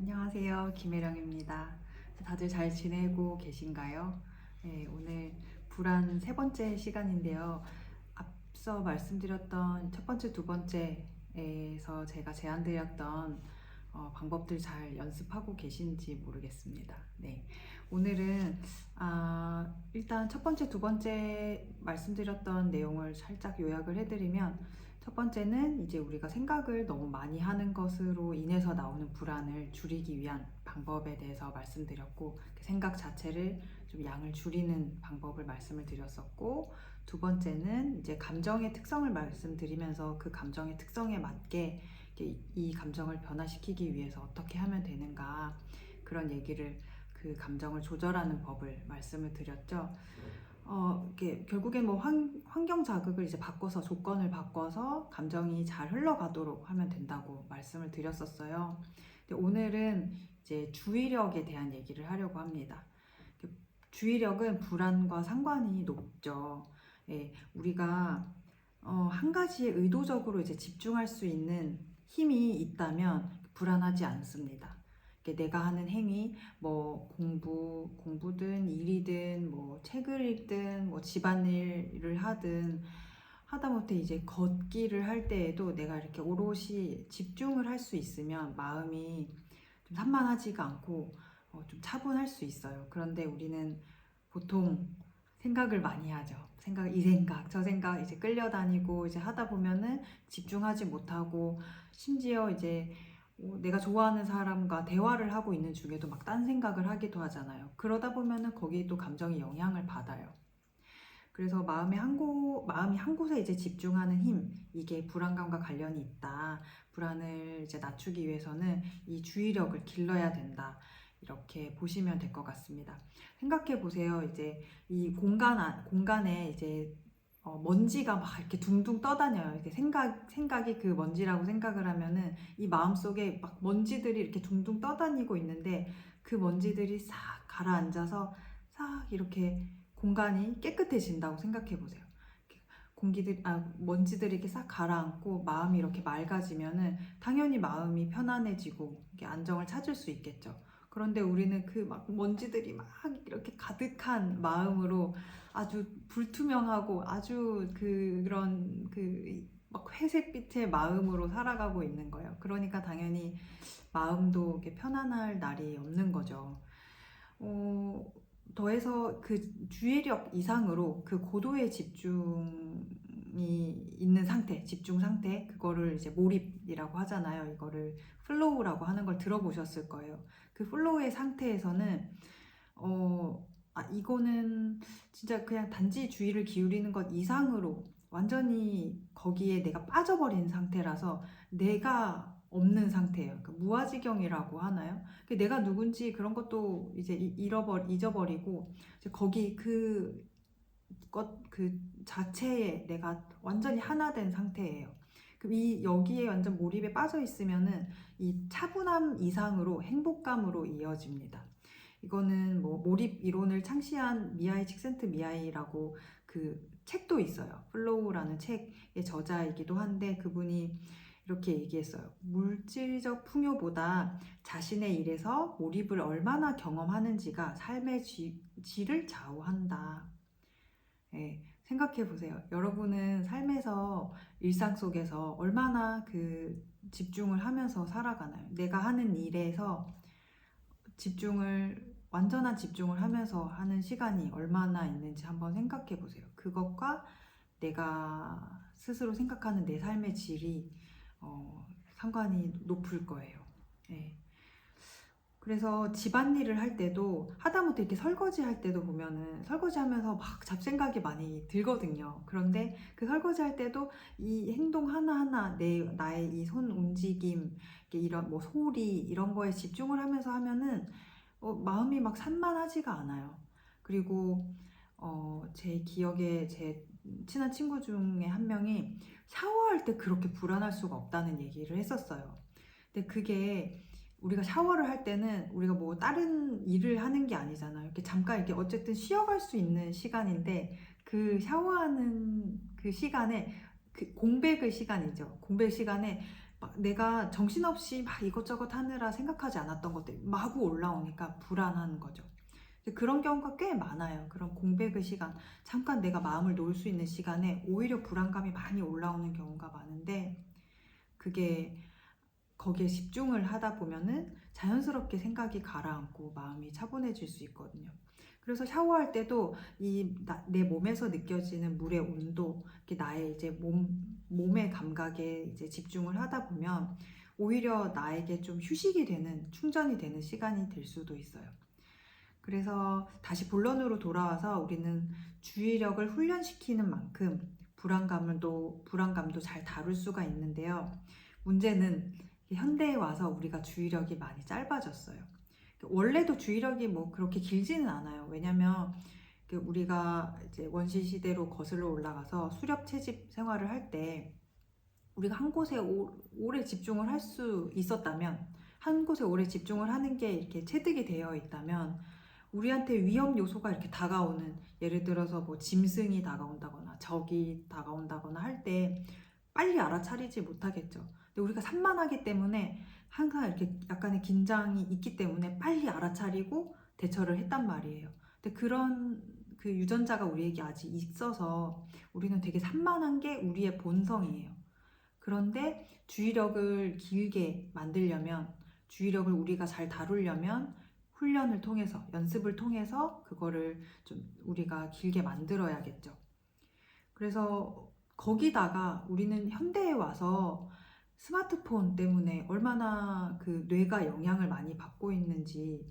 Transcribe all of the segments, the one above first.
안녕하세요. 김혜령입니다. 다들 잘 지내고 계신가요? 네, 오늘 불안 세 번째 시간인데요. 앞서 말씀드렸던 첫 번째, 두 번째에서 제가 제안드렸던 방법들 잘 연습하고 계신지 모르겠습니다. 네, 오늘은 일단 첫 번째, 두 번째 말씀드렸던 내용을 살짝 요약을 해드리면 첫 번째는 이제 우리가 생각을 너무 많이 하는 것으로 인해서 나오는 불안을 줄이기 위한 방법에 대해서 말씀드렸고, 그 생각 자체를 좀 양을 줄이는 방법을 말씀을 드렸었고, 두 번째는 이제 감정의 특성을 말씀드리면서 그 감정의 특성에 맞게 이 감정을 변화시키기 위해서 어떻게 하면 되는가, 그런 얘기를, 그 감정을 조절하는 법을 말씀을 드렸죠. 이게 결국엔 뭐 환경 자극을 이제 바꿔서, 조건을 바꿔서 감정이 잘 흘러가도록 하면 된다고 말씀을 드렸었어요. 근데 오늘은 이제 주의력에 대한 얘기를 하려고 합니다. 주의력은 불안과 상관이 높죠. 예, 우리가 한 가지에 의도적으로 이제 집중할 수 있는 힘이 있다면 불안하지 않습니다. 내가 하는 행위, 뭐 공부든 일이든 뭐 책을 읽든 뭐 집안일을 하든, 하다못해 이제 걷기를 할 때에도 내가 이렇게 오롯이 집중을 할 수 있으면 마음이 좀 산만하지가 않고 좀 차분할 수 있어요. 그런데 우리는 보통 생각을 많이 하죠. 이 생각, 저 생각 이제 끌려다니고 이제 하다 보면은 집중하지 못하고, 심지어 이제 내가 좋아하는 사람과 대화를 하고 있는 중에도 막 딴 생각을 하기도 하잖아요. 그러다 보면은 거기에 또 감정이 영향을 받아요. 그래서 마음이 한 곳에 이제 집중하는 힘, 이게 불안감과 관련이 있다. 불안을 이제 낮추기 위해서는 이 주의력을 길러야 된다. 이렇게 보시면 될 것 같습니다. 생각해 보세요. 이제 이 공간에 이제 먼지가 막 이렇게 둥둥 떠다녀요. 이렇게 생각이 그 먼지라고 생각을 하면은 이 마음속에 막 먼지들이 이렇게 둥둥 떠다니고 있는데, 그 먼지들이 싹 가라앉아서 싹 이렇게 공간이 깨끗해진다고 생각해 보세요. 먼지들이 이렇게 싹 가라앉고 마음이 이렇게 맑아지면은 당연히 마음이 편안해지고 이렇게 안정을 찾을 수 있겠죠. 그런데 우리는 그 막 먼지들이 막 이렇게 가득한 마음으로 아주 불투명하고 아주 그런 그 막 회색빛의 마음으로 살아가고 있는 거예요. 그러니까 당연히 마음도 이렇게 편안할 날이 없는 거죠. 어, 더해서 그 주의력 이상으로 그 고도의 집중이 있는 상태, 집중 상태, 그거를 이제 몰입이라고 하잖아요. 이거를 플로우라고 하는 걸 들어보셨을 거예요. 그 플로우의 상태에서는 이거는 진짜 그냥 단지 주의를 기울이는 것 이상으로 완전히 거기에 내가 빠져버린 상태라서 내가 없는 상태예요. 그러니까 무아지경이라고 하나요? 내가 누군지 그런 것도 이제 잊어버리고, 이제 거기 그 자체에 내가 완전히 하나 된 상태예요. 그럼 여기에 완전 몰입에 빠져 있으면은 이 차분함 이상으로 행복감으로 이어집니다. 이거는 뭐 몰입 이론을 창시한 미하이 칙센트미하이라고 그 책도 있어요. 플로우라는 책의 저자이기도 한데, 그분이 이렇게 얘기했어요. 물질적 풍요보다 자신의 일에서 몰입을 얼마나 경험하는지가 삶의 질을 좌우한다. 예, 생각해 보세요. 여러분은 삶에서, 일상 속에서 얼마나 그 집중을 하면서 살아가나요? 내가 하는 일에서 완전한 집중을 하면서 하는 시간이 얼마나 있는지 한번 생각해 보세요. 그것과 내가 스스로 생각하는 내 삶의 질이 상관이 높을 거예요. 네. 그래서 집안일을 할 때도, 하다못해 이렇게 설거지 할 때도 보면은 설거지 하면서 막 잡생각이 많이 들거든요. 그런데 그 설거지 할 때도 이 행동 하나하나, 나의 이 손 움직임, 이런 뭐 소리, 이런 거에 집중을 하면서 하면은 마음이 막 산만하지가 않아요. 그리고 제 기억에 제 친한 친구 중에 한 명이 샤워할 때 그렇게 불안할 수가 없다는 얘기를 했었어요. 근데 그게, 우리가 샤워를 할 때는 우리가 뭐 다른 일을 하는 게 아니잖아요. 이렇게 잠깐 이렇게 어쨌든 쉬어갈 수 있는 시간인데, 그 샤워하는 그 시간에, 그 공백의 시간이죠. 공백 시간에 막 내가 정신없이 막 이것저것 하느라 생각하지 않았던 것들이 마구 올라오니까 불안한 거죠. 그런 경우가 꽤 많아요. 그런 공백의 시간, 잠깐 내가 마음을 놓을 수 있는 시간에 오히려 불안감이 많이 올라오는 경우가 많은데, 그게 거기에 집중을 하다 보면은 자연스럽게 생각이 가라앉고 마음이 차분해질 수 있거든요. 그래서 샤워할 때도 내 몸에서 느껴지는 물의 온도, 나의 이제 몸의 감각에 이제 집중을 하다 보면 오히려 나에게 좀 휴식이 되는, 충전이 되는 시간이 될 수도 있어요. 그래서 다시 본론으로 돌아와서 우리는 주의력을 훈련시키는 만큼 불안감도 잘 다룰 수가 있는데요. 문제는 현대에 와서 우리가 주의력이 많이 짧아졌어요. 원래도 주의력이 뭐 그렇게 길지는 않아요. 왜냐면 우리가 이제 원시 시대로 거슬러 올라가서 수렵 채집 생활을 할 때 우리가 한 곳에 오래 집중을 할 수 있었다면, 한 곳에 오래 집중을 하는 게 이렇게 체득이 되어 있다면, 우리한테 위험 요소가 이렇게 다가오는, 예를 들어서 뭐 짐승이 다가온다거나 적이 다가온다거나 할 때 빨리 알아차리지 못하겠죠. 근데 우리가 산만하기 때문에 항상 이렇게 약간의 긴장이 있기 때문에 빨리 알아차리고 대처를 했단 말이에요. 근데 그런 그 유전자가 우리에게 아직 있어서 우리는 되게 산만한 게 우리의 본성이에요. 그런데 주의력을 길게 만들려면, 주의력을 우리가 잘 다루려면 훈련을 통해서, 연습을 통해서 그거를 좀 우리가 길게 만들어야겠죠. 그래서 거기다가 우리는 현대에 와서 스마트폰 때문에 얼마나 그 뇌가 영향을 많이 받고 있는지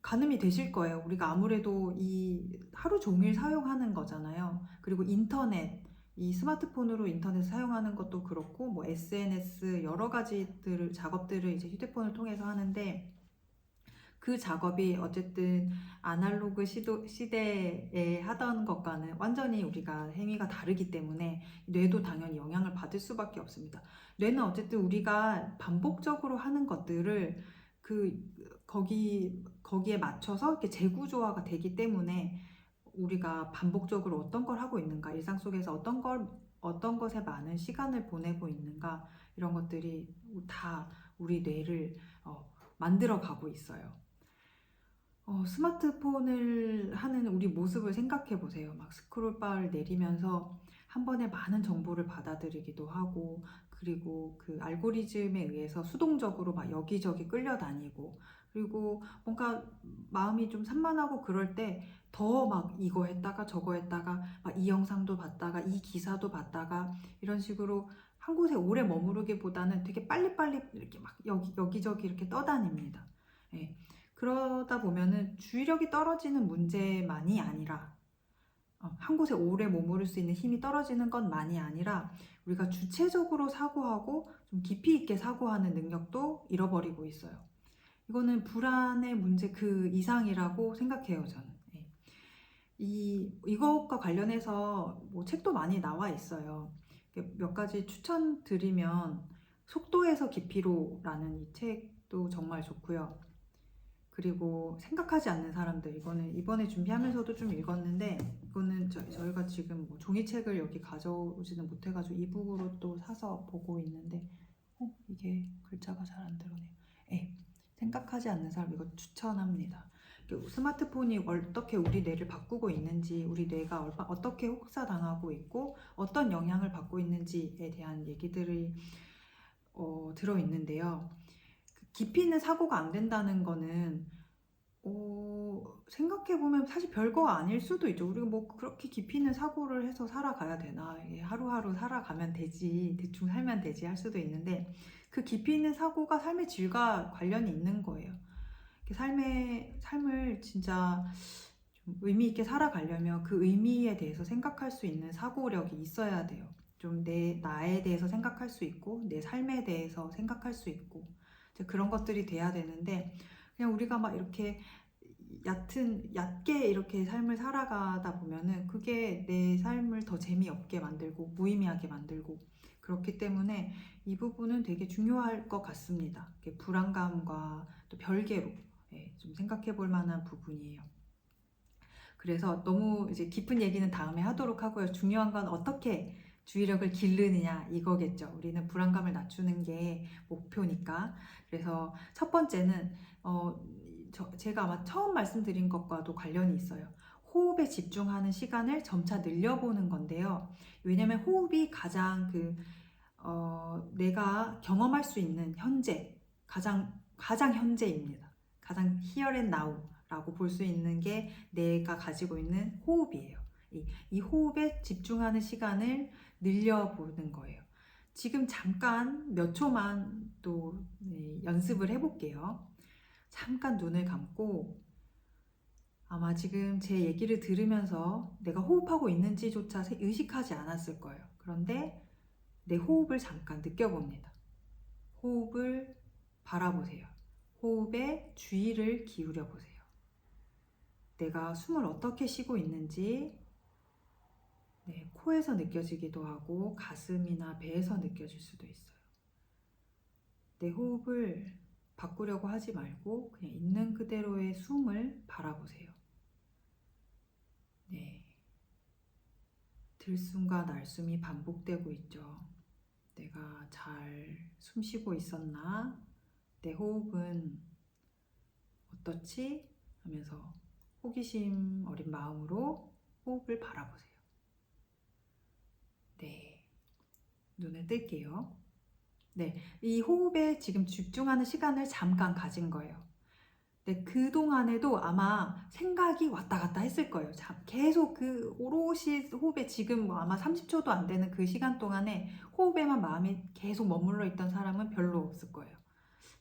가늠이 되실 거예요. 우리가 아무래도 이 하루 종일 사용하는 거잖아요. 그리고 인터넷, 이 스마트폰으로 인터넷 사용하는 것도 그렇고, 뭐 SNS 여러 가지들을, 작업들을 이제 휴대폰을 통해서 하는데, 그 작업이 어쨌든 아날로그 시대에 하던 것과는 완전히 우리가 행위가 다르기 때문에 뇌도 당연히 영향을 받을 수밖에 없습니다. 뇌는 어쨌든 우리가 반복적으로 하는 것들을 거기에 맞춰서 이렇게 재구조화가 되기 때문에, 우리가 반복적으로 어떤 걸 하고 있는가, 일상 속에서 어떤 것에 많은 시간을 보내고 있는가, 이런 것들이 다 우리 뇌를 만들어 가고 있어요. 스마트폰을 하는 우리 모습을 생각해 보세요. 막 스크롤바를 내리면서 한 번에 많은 정보를 받아들이기도 하고, 그리고 그 알고리즘에 의해서 수동적으로 막 여기저기 끌려다니고, 그리고 뭔가 마음이 좀 산만하고 그럴 때 더 막 이거 했다가 저거 했다가 막 이 영상도 봤다가 이 기사도 봤다가, 이런 식으로 한 곳에 오래 머무르기보다는 되게 빨리빨리 이렇게 막 여기저기 이렇게 떠다닙니다. 예. 그러다 보면은 주의력이 떨어지는 문제만이 아니라, 한 곳에 오래 머무를 수 있는 힘이 떨어지는 것만이 아니라, 우리가 주체적으로 사고하고 좀 깊이 있게 사고하는 능력도 잃어버리고 있어요. 이거는 불안의 문제 그 이상이라고 생각해요, 저는. 예. 이것과 관련해서 뭐 책도 많이 나와 있어요. 몇 가지 추천드리면, 속도에서 깊이로라는 이 책도 정말 좋고요. 그리고 생각하지 않는 사람들, 이거는 이번에 준비하면서도 좀 읽었는데, 이거는 저희가 지금 뭐 종이책을 여기 가져오지는 못해가지고 이북으로 또 사서 보고 있는데, 이게 글자가 잘 안 들어오네요. 네, 생각하지 않는 사람, 이거 추천합니다. 스마트폰이 어떻게 우리 뇌를 바꾸고 있는지, 우리 뇌가 어떻게 혹사당하고 있고 어떤 영향을 받고 있는지에 대한 얘기들이 들어있는데요. 깊이 있는 사고가 안 된다는 거는 생각해보면 사실 별거 아닐 수도 있죠. 우리가 뭐 그렇게 깊이 있는 사고를 해서 살아가야 되나, 하루하루 살아가면 되지, 대충 살면 되지 할 수도 있는데, 그 깊이 있는 사고가 삶의 질과 관련이 있는 거예요. 삶을 진짜 좀 의미 있게 살아가려면 그 의미에 대해서 생각할 수 있는 사고력이 있어야 돼요. 좀 나에 대해서 생각할 수 있고, 내 삶에 대해서 생각할 수 있고, 그런 것들이 돼야 되는데, 그냥 우리가 막 이렇게 얕게 이렇게 삶을 살아가다 보면은 그게 내 삶을 더 재미없게 만들고 무의미하게 만들고, 그렇기 때문에 이 부분은 되게 중요할 것 같습니다. 불안감과 또 별개로 좀 생각해 볼 만한 부분이에요. 그래서 너무 이제 깊은 얘기는 다음에 하도록 하고요. 중요한 건 어떻게 주의력을 기르느냐 이거겠죠. 우리는 불안감을 낮추는 게 목표니까. 그래서 첫 번째는 제가 아마 처음 말씀드린 것과도 관련이 있어요. 호흡에 집중하는 시간을 점차 늘려보는 건데요. 왜냐면 호흡이 가장 내가 경험할 수 있는 현재, 가장 현재입니다. 가장 here and now라고 볼 수 있는 게 내가 가지고 있는 호흡이에요. 이 호흡에 집중하는 시간을 늘려보는 거예요. 지금 잠깐 몇 초만 또 연습을 해볼게요. 잠깐 눈을 감고 아마 지금 제 얘기를 들으면서 내가 호흡하고 있는지조차 의식하지 않았을 거예요. 그런데 내 호흡을 잠깐 느껴봅니다. 호흡을 바라보세요. 호흡에 주의를 기울여 보세요. 내가 숨을 어떻게 쉬고 있는지 코에서 느껴지기도 하고 가슴이나 배에서 느껴질 수도 있어요. 내 호흡을 바꾸려고 하지 말고 그냥 있는 그대로의 숨을 바라보세요. 들숨과 날숨이 반복되고 있죠. 내가 잘 숨쉬고 있었나? 내 호흡은 어떻지? 하면서 호기심 어린 마음으로 호흡을 바라보세요. 눈을 뜰게요. 이 호흡에 지금 집중하는 시간을 잠깐 가진 거예요. 그동안에도 아마 생각이 왔다 갔다 했을 거예요. 계속 오롯이 호흡에 지금 아마 30초도 안 되는 그 시간 동안에 호흡에만 마음이 계속 머물러 있던 사람은 별로 없을 거예요.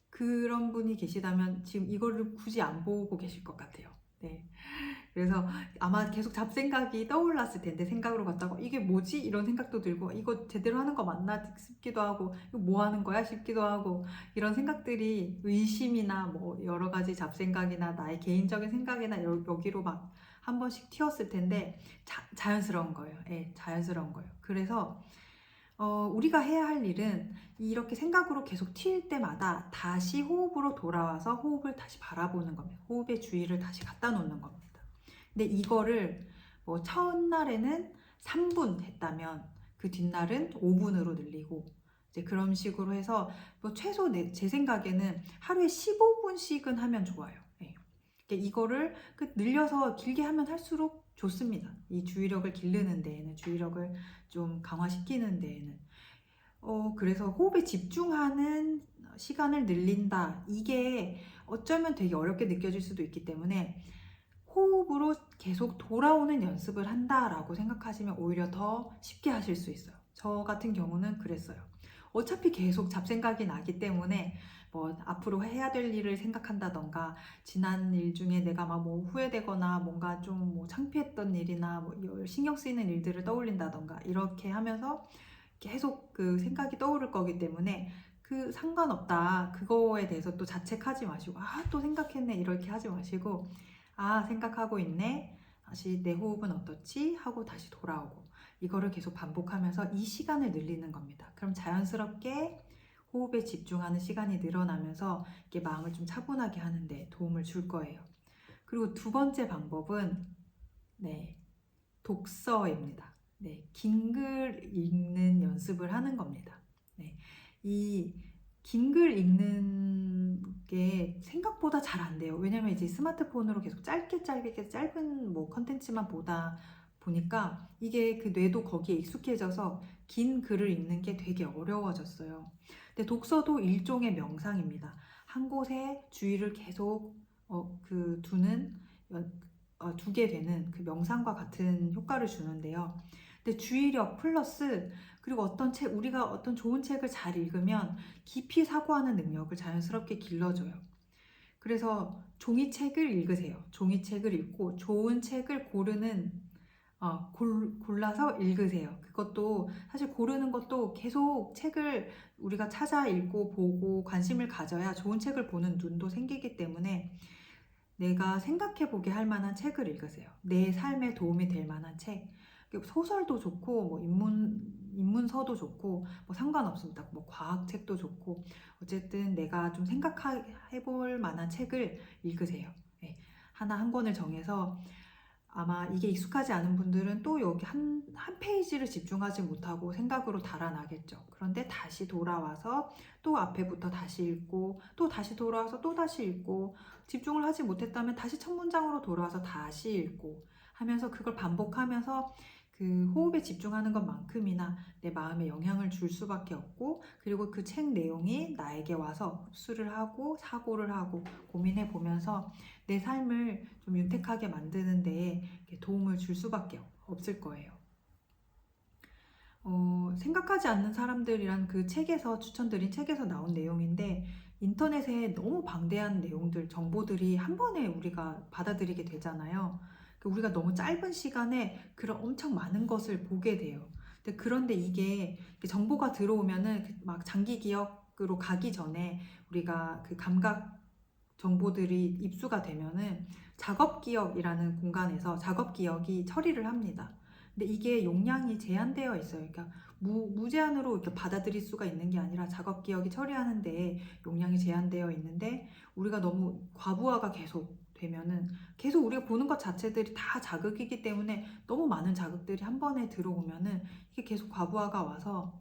그런 분이 계시다면 지금 이거를 굳이 안 보고 계실 것 같아요. 그래서 아마 계속 잡생각이 떠올랐을 텐데 생각으로 갔다가 이게 뭐지? 이런 생각도 들고 이거 제대로 하는 거 맞나 싶기도 하고 이거 뭐 하는 거야? 싶기도 하고 이런 생각들이 의심이나 뭐 여러 가지 잡생각이나 나의 개인적인 생각이나 여기로 막 한 번씩 튀었을 텐데 자연스러운 거예요. 자연스러운 거예요. 그래서 우리가 해야 할 일은 이렇게 생각으로 계속 튈 때마다 다시 호흡으로 돌아와서 호흡을 다시 바라보는 겁니다. 호흡에 주의를 다시 갖다 놓는 겁니다. 근데 이거를 뭐 첫날에는 3분 했다면 그 뒷날은 5분으로 늘리고 이제 그런 식으로 해서 뭐 최소 제 생각에는 하루에 15분씩은 하면 좋아요. 이거를 늘려서 길게 하면 할수록 좋습니다. 이 주의력을 기르는 데에는, 주의력을 좀 강화시키는 데에는. 그래서 호흡에 집중하는 시간을 늘린다. 이게 어쩌면 되게 어렵게 느껴질 수도 있기 때문에 호흡으로 계속 돌아오는 연습을 한다라고 생각하시면 오히려 더 쉽게 하실 수 있어요. 저 같은 경우는 그랬어요. 어차피 계속 잡생각이 나기 때문에 뭐 앞으로 해야 될 일을 생각한다던가 지난 일 중에 내가 막 뭐 후회되거나 뭔가 좀 뭐 창피했던 일이나 뭐 신경 쓰이는 일들을 떠올린다던가 이렇게 하면서 계속 그 생각이 떠오를 거기 때문에 상관없다. 그거에 대해서 또 자책하지 마시고 또 생각했네 이렇게 하지 마시고 생각하고 있네. 다시 내 호흡은 어떻지? 하고 다시 돌아오고 이거를 계속 반복하면서 이 시간을 늘리는 겁니다. 그럼 자연스럽게 호흡에 집중하는 시간이 늘어나면서 이게 마음을 좀 차분하게 하는데 도움을 줄 거예요. 그리고 두 번째 방법은 독서입니다. 긴 글 읽는 연습을 하는 겁니다. 이 긴 글 읽는 게 생각보다 잘 안 돼요. 왜냐면 이제 스마트폰으로 계속 짧은 뭐 컨텐츠만 보다 보니까 이게 뇌도 거기에 익숙해져서 긴 글을 읽는 게 되게 어려워졌어요. 근데 독서도 일종의 명상입니다. 한 곳에 주의를 계속 두게 되는 그 명상과 같은 효과를 주는데요. 근데 주의력 플러스 그리고 우리가 어떤 좋은 책을 잘 읽으면 깊이 사고하는 능력을 자연스럽게 길러줘요. 그래서 종이책을 읽으세요. 종이책을 읽고 좋은 책을 골라서 읽으세요. 그것도 사실 고르는 것도 계속 책을 우리가 찾아 읽고 보고 관심을 가져야 좋은 책을 보는 눈도 생기기 때문에 내가 생각해보게 할 만한 책을 읽으세요. 내 삶에 도움이 될 만한 책. 소설도 좋고 뭐 인문서도 좋고 뭐 상관없습니다. 뭐 과학책도 좋고 어쨌든 내가 좀 생각해볼 만한 책을 읽으세요. 하나 한 권을 정해서 아마 이게 익숙하지 않은 분들은 또 여기 한 페이지를 집중하지 못하고 생각으로 달아나겠죠. 그런데 다시 돌아와서 또 앞에부터 다시 읽고, 또 다시 돌아와서 또 다시 읽고, 집중을 하지 못했다면 다시 첫 문장으로 돌아와서 다시 읽고 하면서 그걸 반복하면서 그 호흡에 집중하는 것만큼이나 내 마음에 영향을 줄 수밖에 없고, 그리고 그 책 내용이 나에게 와서 흡수를 하고 사고를 하고 고민해 보면서 내 삶을 좀 윤택하게 만드는 데에 도움을 줄 수밖에 없을 거예요. 생각하지 않는 사람들이란 그 책에서 추천드린 책에서 나온 내용인데, 인터넷에 너무 방대한 내용들, 정보들이 한 번에 우리가 받아들이게 되잖아요. 우리가 너무 짧은 시간에 그런 엄청 많은 것을 보게 돼요. 그런데 이게 정보가 들어오면은 막 장기 기억으로 가기 전에 우리가 그 감각 정보들이 입수가 되면은 작업 기억이라는 공간에서 작업 기억이 처리를 합니다. 근데 이게 용량이 제한되어 있어요. 그러니까 무제한으로 이렇게 받아들일 수가 있는 게 아니라 작업 기억이 처리하는데 용량이 제한되어 있는데, 우리가 너무 과부하가 계속 되면은 계속 우리가 보는 것 자체들이 다 자극이기 때문에 너무 많은 자극들이 한 번에 들어오면은 이게 계속 과부하가 와서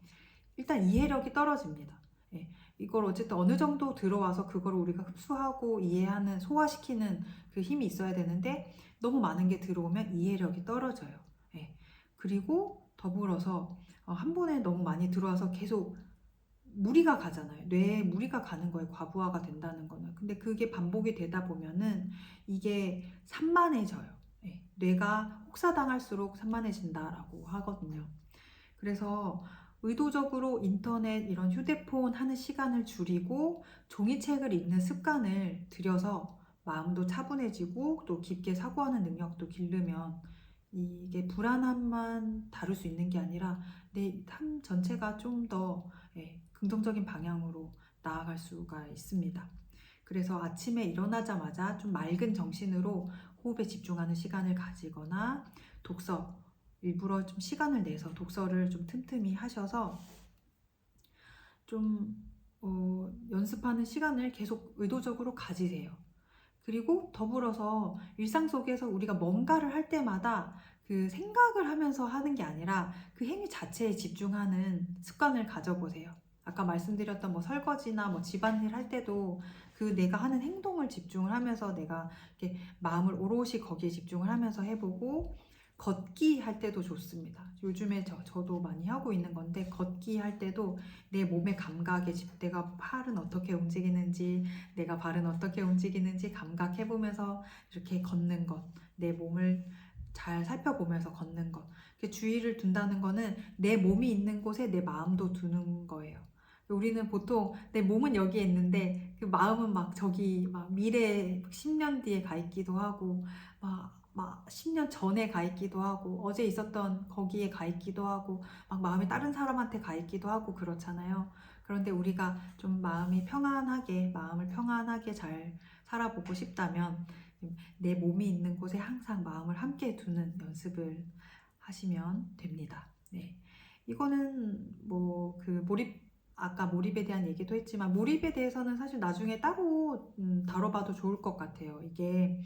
일단 이해력이 떨어집니다. 예, 이걸 어쨌든 어느 정도 들어와서 그걸 우리가 흡수하고 이해하는, 소화시키는 그 힘이 있어야 되는데 너무 많은 게 들어오면 이해력이 떨어져요. 예, 그리고 더불어서 한 번에 너무 많이 들어와서 계속 무리가 가잖아요. 뇌에 무리가 가는 거에 과부하가 된다는 거는. 근데 그게 반복이 되다 보면은 이게 산만해져요. 예, 뇌가 혹사당할수록 산만해진다라고 하거든요. 그래서 의도적으로 인터넷 이런 휴대폰 하는 시간을 줄이고 종이책을 읽는 습관을 들여서 마음도 차분해지고 또 깊게 사고하는 능력도 기르면 이게 불안함만 다룰 수 있는 게 아니라 내 삶 전체가 좀 더 긍정적인 방향으로 나아갈 수가 있습니다. 그래서 아침에 일어나자마자 좀 맑은 정신으로 호흡에 집중하는 시간을 가지거나 독서, 일부러 좀 시간을 내서 독서를 좀 틈틈이 하셔서 좀 연습하는 시간을 계속 의도적으로 가지세요. 그리고 더불어서 일상 속에서 우리가 뭔가를 할 때마다 그 생각을 하면서 하는 게 아니라 그 행위 자체에 집중하는 습관을 가져보세요. 아까 말씀드렸던 뭐 설거지나 뭐 집안일 할 때도 그 내가 하는 행동을 집중을 하면서 내가 이렇게 마음을 오롯이 거기에 집중을 하면서 해보고, 걷기 할 때도 좋습니다. 요즘에 저도 많이 하고 있는 건데, 걷기 할 때도 내 몸의 감각에 내가 팔은 어떻게 움직이는지, 내가 발은 어떻게 움직이는지 감각해보면서 이렇게 걷는 것, 내 몸을 잘 살펴보면서 걷는 것. 주의를 둔다는 거는 내 몸이 있는 곳에 내 마음도 두는 거예요. 우리는 보통 내 몸은 여기에 있는데 그 마음은 막 저기 막 미래 10년 뒤에 가 있기도 하고 막 10년 전에 가 있기도 하고 어제 있었던 거기에 가 있기도 하고 막 마음이 다른 사람한테 가 있기도 하고 그렇잖아요. 그런데 우리가 좀 마음을 평안하게 잘 살아보고 싶다면 내 몸이 있는 곳에 항상 마음을 함께 두는 연습을 하시면 됩니다. 네. 이거는 뭐 그 아까 몰입에 대한 얘기도 했지만 몰입에 대해서는 사실 나중에 따로 다뤄봐도 좋을 것 같아요. 이게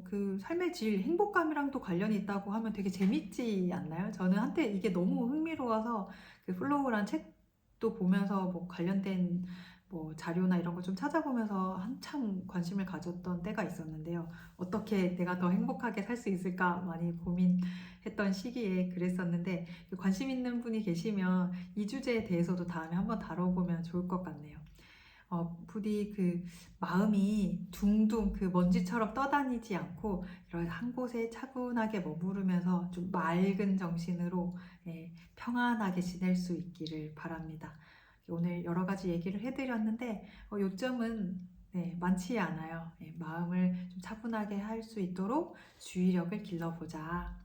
그 삶의 질, 행복감이랑도 관련이 있다고 하면 되게 재밌지 않나요? 저는 한때 이게 너무 흥미로워서 그 플로우란 책도 보면서 뭐 관련된 뭐 자료나 이런 거 좀 찾아보면서 한참 관심을 가졌던 때가 있었는데요. 어떻게 내가 더 행복하게 살 수 있을까 많이 고민했던 시기에 그랬었는데, 관심 있는 분이 계시면 이 주제에 대해서도 다음에 한번 다뤄보면 좋을 것 같네요. 부디 그 마음이 둥둥 그 먼지처럼 떠다니지 않고 이런 한 곳에 차분하게 머무르면서 좀 맑은 정신으로 평안하게 지낼 수 있기를 바랍니다. 오늘 여러 가지 얘기를 해드렸는데 요점은 많지 않아요. 마음을 좀 차분하게 할 수 있도록 주의력을 길러보자.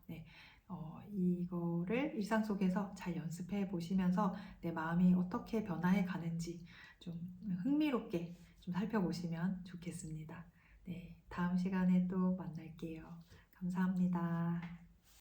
이거를 일상 속에서 잘 연습해 보시면서 내 마음이 어떻게 변화해 가는지 좀 흥미롭게 좀 살펴보시면 좋겠습니다. 네, 다음 시간에 또 만날게요. 감사합니다.